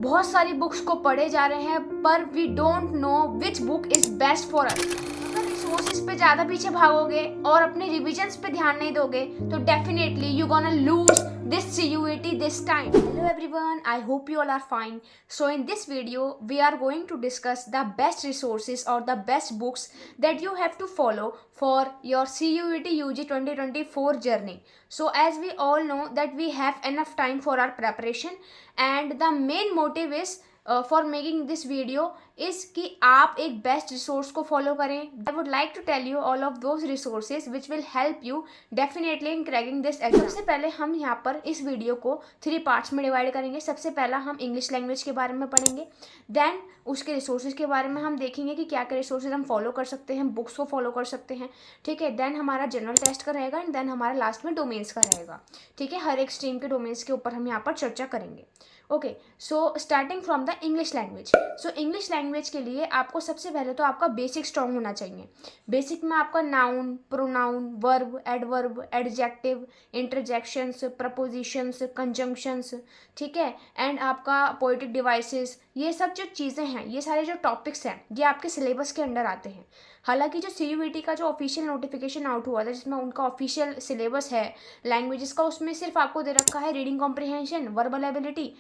बहुत सारी बुक्स को पढ़े जा रहे हैं पर we don't know which book is best for us. अगर रिसोर्सेज पे ज़्यादा पीछे भागोगे और अपने रिविजन्स पे ध्यान नहीं दोगे तो definitely you gonna lose this CUET this time. Hello everyone, I hope you all are fine. So in this video we are going to discuss the best resources or the best books that you have to follow for your CUET UG 2024 journey. So as we all know that we have enough time for our preparation and the main motive is for making this video is कि आप एक best resource को follow करें. I would like to tell you all of those resources which will help you definitely in cracking this exam. सबसे पहले हम यहाँ पर इस वीडियो को 3 पार्ट्स में डिवाइड करेंगे. सबसे पहला हम इंग्लिश लैंग्वेज के बारे में पढ़ेंगे, देन उसके रिसोर्सेज के बारे में हम देखेंगे कि क्या क्या रिसोर्सेज हम फॉलो कर सकते हैं, बुक्स को फॉलो कर सकते हैं, ठीक है. देन हमारा जनरल टेस्ट का रहेगा एंड देन हमारा लास्ट में डोमेन्स का रहेगा, ठीक है. हर एक स्ट्रीम के डोमेन्स के ऊपर हम यहाँ पर चर्चा करेंगे. Okay, so starting from the English language. So English language के लिए आपको सबसे पहले तो आपका बेसिक स्ट्रॉन्ग होना चाहिए. बेसिक में आपका noun, pronoun, verb, adverb, adjective, interjections, propositions, conjunctions, ठीक है, एंड आपका पोएटिक डिवाइसेस, ये सब जो चीज़ें हैं, ये सारे जो टॉपिक्स हैं, ये आपके सिलेबस के अंडर आते हैं. हालांकि जो CUET का जो ऑफिशियल नोटिफिकेशन आउट हुआ था जिसमें उनका ऑफिशियल सिलेबस है लैंग्वेजेस का, उसमें सिर्फ आपको दे रखा है reading comprehension, verbal ability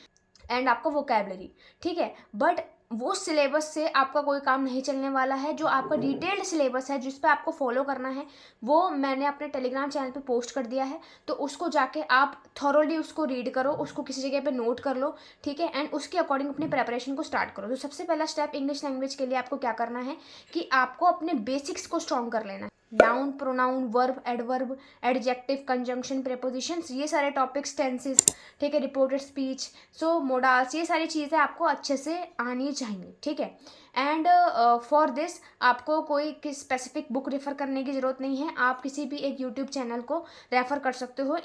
and आपका वोकैबलरी, ठीक है. बट वो सिलेबस से आपका कोई काम नहीं चलने वाला है. जो आपका डिटेल्ड सिलेबस है जिस पे आपको फॉलो करना है वो मैंने अपने टेलीग्राम चैनल पे पोस्ट कर दिया है, तो उसको जाके आप थॉरोली उसको रीड करो, उसको किसी जगह पे नोट कर लो, ठीक है, एंड उसके अकॉर्डिंग अपनी प्रेपरेशन को स्टार्ट करो. तो सबसे पहला स्टेप इंग्लिश लैंग्वेज के लिए आपको क्या करना है कि आपको अपने बेसिक्स को स्ट्रॉन्ग कर लेना है. Noun, pronoun, verb, adverb, adjective, conjunction, prepositions, ये सारे टॉपिक्स, टेंसेस, ठीक है, रिपोर्टेड स्पीच, सो मोडाल्स, ये सारी चीज़ें आपको अच्छे से आनी चाहिए, ठीक है. एंड फॉर दिस आपको कोई स्पेसिफिक बुक रेफ़र करने की ज़रूरत नहीं है. आप किसी भी एक यूट्यूब चैनल को रेफ़र कर सकते हो.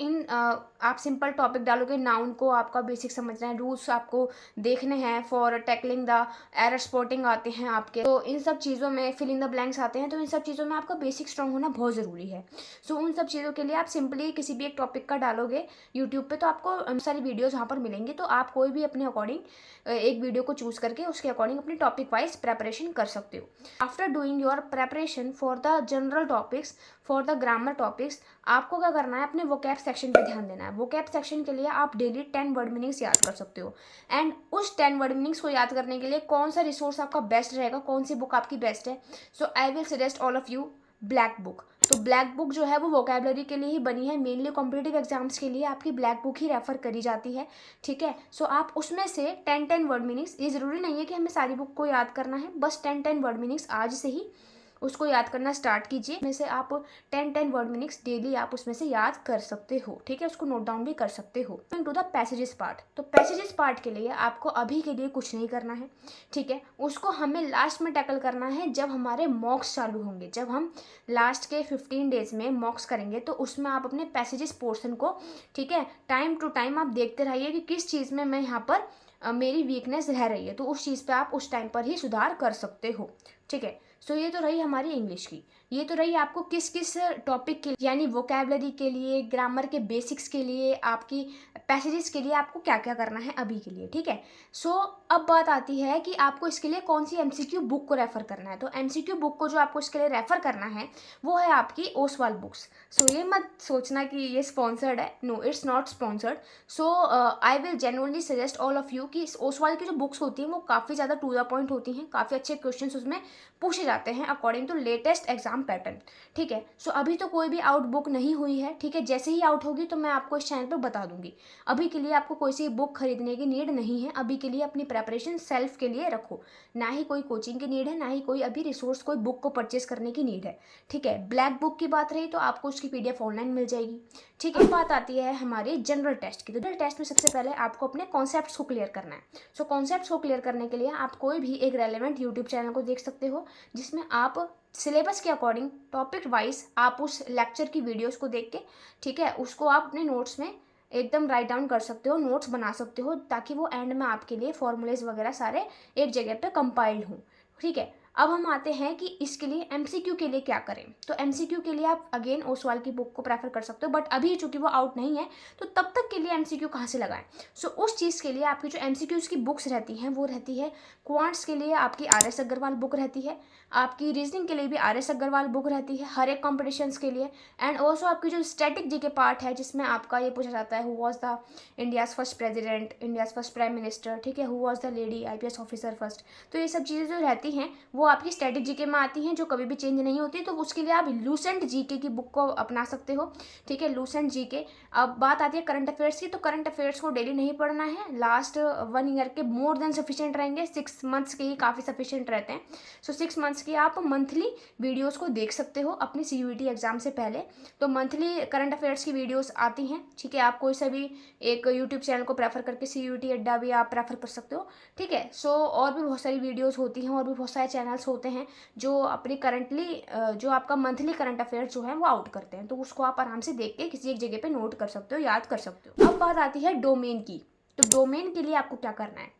आप सिंपल टॉपिक डालोगे, नाउन को आपका बेसिक समझना है, रूल्स आपको देखने हैं for tackling the error spotting आते हैं आपके, तो इन सब चीज़ों में फिल इन द ब्लैंक्स आते हैं, तो इन सब चीज़ों में आपका बेसिक स्ट्रॉन्ग होना बहुत ज़रूरी है. सो उन सब चीज़ों के लिए आप सिंपली किसी भी एक टॉपिक का डालोगे यूट्यूब पे तो आपको सारी वीडियोज़ वहाँ पर मिलेंगी. तो आप कोई भी अपने अकॉर्डिंग एक वीडियो को चूज़ करके उसके अकॉर्डिंग अपनी टॉपिक वाइज प्रेपरेशन कर सकते हो. After doing your preparation for the general topics, for the grammar topics, आपको क्या करना है, अपने वोकैब सेक्शन पे ध्यान देना है. वोकैब सेक्शन के लिए आप डेली 10 वर्ड मीनिंग्स याद कर सकते हो. एंड उस 10 वर्ड मीनिंग्स को याद करने के लिए कौन सा रिसोर्स आपका बेस्ट रहेगा, कौन सी बुक आपकी बेस्ट है. So I will suggest all of you black book. तो ब्लैक बुक जो है वो वोकैबलरी के लिए ही बनी है, मेनली कॉम्पिटिटिव एग्जाम्स के लिए आपकी ब्लैक बुक ही रेफर करी जाती है, ठीक है. सो आप उसमें से 10 वर्ड मीनिंग्स, ये ज़रूरी नहीं है कि हमें सारी बुक को याद करना है, बस 10 वर्ड मीनिंग्स आज से ही उसको याद करना स्टार्ट कीजिए. में से आप 10 वर्ड मीनिंग्स डेली आप उसमें से याद कर सकते हो, ठीक है, उसको नोट डाउन भी कर सकते हो. To the passages part. तो पैसेजेस पार्ट के लिए आपको अभी के लिए कुछ नहीं करना है, ठीक है. उसको हमें लास्ट में टैकल करना है जब हमारे मॉक्स चालू होंगे. जब हम लास्ट के 15 डेज में मॉक्स करेंगे तो उसमें आप अपने पैसेजेस पोर्शन को, ठीक है, टाइम टू टाइम आप देखते रहिए कि किस चीज़ में मैं यहाँ पर मेरी वीकनेस रह रही है, तो उस चीज़ पे आप उस टाइम पर ही सुधार कर सकते हो, ठीक है. सो ये तो रही हमारी इंग्लिश की. ये तो रही आपको किस किस टॉपिक के लिए, यानी वोकैबलरी के लिए, ग्रामर के बेसिक्स के लिए, आपकी पैसेजेस के लिए आपको क्या क्या करना है अभी के लिए, ठीक है. सो अब बात आती है कि आपको इसके लिए कौन सी MCQ बुक को रेफ़र करना है. तो MCQ बुक को जो आपको इसके लिए रेफ़र करना है वो है आपकी ओसवाल बुक्स. सो ये मत सोचना कि ये स्पॉन्सर्ड है, no it's not sponsored. So I will genuinely suggest all of you कि ओसवाल की जो बुक्स होती हैं वो काफ़ी ज़्यादा टू द पॉइंट होती हैं, काफ़ी अच्छे क्वेश्चन उसमें पूछे जाते हैं according to latest exam pattern, ठीक है. सो अभी तो कोई भी आउट बुक नहीं हुई है, ठीक है. जैसे ही आउट होगी तो मैं आपको इस चैनल पर बता दूंगी. अभी के लिए आपको कोई सी बुक खरीदने की नीड नहीं है. अभी के लिए अपनी प्रेपरेशन सेल्फ के लिए रखो, ना ही कोई कोचिंग की नीड है, ना ही कोई अभी रिसोर्स, कोई बुक को परचेस करने की नीड है, ठीक है. ब्लैक बुक की बात रही तो आपको उसकी PDF ऑनलाइन मिल जाएगी, ठीक है. बात आती है हमारे जनरल टेस्ट की. तो जनरल टेस्ट में सबसे पहले आपको अपने कॉन्सेप्ट्स को क्लियर करना है. सो कॉन्सेप्ट्स को क्लियर करने के लिए आप कोई भी एक रेलेवेंट यूट्यूब चैनल को देख सकते हो जिसमें आप सिलेबस के अकॉर्डिंग टॉपिक वाइज आप उस लेक्चर की वीडियोस को देख के, ठीक है, उसको आप अपने नोट्स में एकदम राइट डाउन कर सकते हो, नोट्स बना सकते हो, ताकि वो एंड में आपके लिए फॉर्मूलेज वगैरह सारे एक जगह पे कंपाइल्ड हों, ठीक है. अब हम आते हैं कि इसके लिए एमसीक्यू के लिए क्या करें। तो एमसीक्यू के लिए आप अगेन ओसवाल की बुक को प्रेफर कर सकते हो, बट अभी चूंकि वो आउट नहीं है तो तब तक के लिए एमसीक्यू कहाँ से लगाएं। सो उस चीज़ के लिए आपकी जो एमसीक्यूज़ की बुक्स रहती हैं वो रहती है, क्वांट्स के लिए आपकी आर एस अग्रवाल बुक रहती है, आपकी रीजनिंग के लिए भी आर एस अग्रवाल बुक रहती है हर एक कॉम्पिटिशन्स के लिए। एंड ऑल्सो आपकी जो स्टैटिक जी के पार्ट है जिसमें आपका ये पूछा जाता है who was the India's first president, India's first prime minister, ठीक है, who was the lady IPS officer first. तो ये सब चीज़ें जो रहती हैं वो आपकी स्टैटिक जीके में आती हैं जो कभी भी चेंज नहीं होती। तो उसके लिए आप लूसेंट जीके की बुक को अपना सकते हो, ठीक है, लूसेंट जीके। अब बात आती है करंट अफेयर्स की, तो करंट अफेयर्स को डेली नहीं पढ़ना है, लास्ट 1 ईयर के मोर देन सफिशिएंट रहेंगे, 6 मंथ्स के ही काफ़ी सफिशिएंट रहते हैं। सो 6 मंथ्स की आप मंथली वीडियोज़ को देख सकते हो अपनी CUET एग्जाम से पहले। तो मंथली करंट अफेयर्स की वीडियोज़ आती हैं, ठीक है, आप कोई सा भी एक यूट्यूब चैनल को प्रेफर करके CUET अड्डा भी आप प्रेफर कर सकते हो, ठीक है। सो और भी बहुत सारी वीडियोज़ होती हैं और भी बहुत सारे चैनल्स होते हैं जो अपनी करंटली जो आपका मंथली करंट अफेयर्स जो है वो आउट करते हैं। तो उसको आप आराम से देख के किसी एक जगह पे नोट कर सकते हो, याद कर सकते हो। अब बात आती है डोमेन की। तो डोमेन के लिए आपको क्या करना है।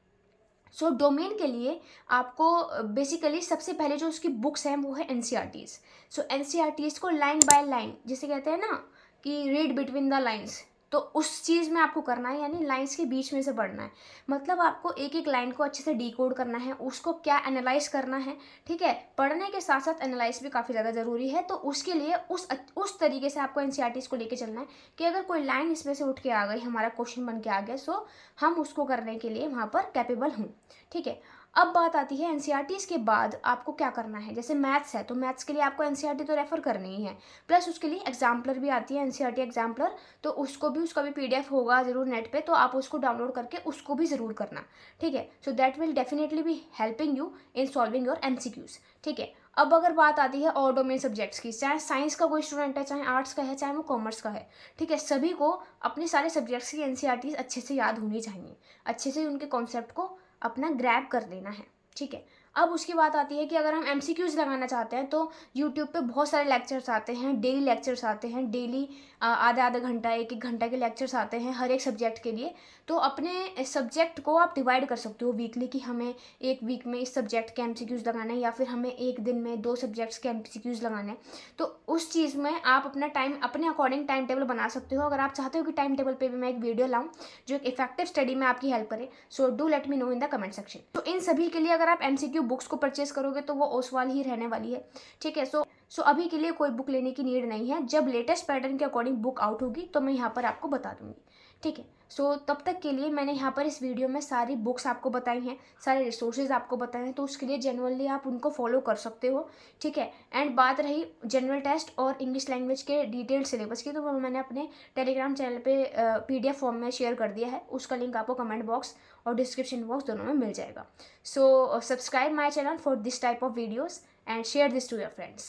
सो डोमेन के लिए आपको बेसिकली सबसे पहले जो उसकी बुक्स हैं वो है NCERTs। सो NCERTs को लाइन बाय लाइन, जिसे कहते हैं ना कि रीड बिटवीन द लाइन्स, तो उस चीज़ में आपको करना है, यानी लाइंस के बीच में से पढ़ना है। मतलब आपको एक एक लाइन को अच्छे से डिकोड करना है, उसको क्या एनालाइज करना है, ठीक है। पढ़ने के साथ साथ एनालाइज भी काफ़ी ज़्यादा ज़रूरी है। तो उसके लिए उस तरीके से आपको NCERTs को लेके चलना है कि अगर कोई लाइन इसमें से उठ के आ गई, हमारा क्वेश्चन बन के आ गया, सो हम उसको करने के लिए वहाँ पर कैपेबल हूँ, ठीक है। अब बात आती है NCERTs के बाद आपको क्या करना है। जैसे मैथ्स है तो मैथ्स के लिए आपको NCERT तो रेफर करनी ही है, प्लस उसके लिए एग्जाम्पलर भी आती है NCERT एग्जाम्पलर। तो उसका भी PDF होगा ज़रूर नेट पे, तो आप उसको डाउनलोड करके उसको भी ज़रूर करना, ठीक है। So that will definitely be helping you in solving your MCQs, ठीक है। अब अगर बात आती है और डोमेन सब्जेक्ट्स की, चाहे साइंस का कोई स्टूडेंट है, चाहे आर्ट्स का है, चाहे वो कॉमर्स का है, ठीक है, सभी को अपने सारे सब्जेक्ट्स की NCERTs अच्छे से याद होनी चाहिए, अच्छे से उनके कॉन्सेप्ट को अपना ग्रैब कर लेना है, ठीक है। अब उसकी बात आती है कि अगर हम MCQs लगाना चाहते हैं तो यूट्यूब पे बहुत सारे लेक्चर्स आते हैं, डेली लेक्चर्स आते हैं, डेली आधा आधा घंटा 1 घंटा के लेक्चर्स आते हैं हर एक सब्जेक्ट के लिए। तो अपने सब्जेक्ट को आप डिवाइड कर सकते हो वीकली कि हमें एक वीक में इस सब्जेक्ट के MCQs लगाने हैं, या फिर हमें एक दिन में 2 सब्जेक्ट्स के MCQs लगाने हैं। तो उस चीज़ में आप अपना टाइम अपने अकॉर्डिंग टाइम टेबल बना सकते हो। अगर आप चाहते हो कि टाइम टेबल पे भी मैं एक वीडियो लाऊं जो एक इफेक्टिव स्टडी में आपकी हेल्प करे, so do let me know in the comment section. तो इन सभी के लिए अगर आप MCQ बुक्स को परचेस करोगे तो वो ओसवाल ही रहने वाली है, ठीक है। सो अभी के लिए कोई बुक लेने की नीड नहीं है। जब लेटेस्ट पैटर्न के अकॉर्डिंग बुक आउट होगी तो मैं यहाँ पर आपको बता दूंगी, ठीक है। सो तब तक के लिए मैंने यहाँ पर इस वीडियो में सारी बुक्स आपको बताई हैं, सारे रिसोर्सेज आपको बताए हैं, तो उसके लिए जेन्युइनली आप उनको फॉलो कर सकते हो, ठीक है। एंड बात रही जनरल टेस्ट और इंग्लिश लैंग्वेज के डिटेल्ड सिलेबस की, तो वो मैंने अपने टेलीग्राम चैनल पे PDF फॉर्म में शेयर कर दिया है। उसका लिंक आपको कमेंट बॉक्स और डिस्क्रिप्शन बॉक्स दोनों में मिल जाएगा। So subscribe my channel for this type of videos and share this to your friends.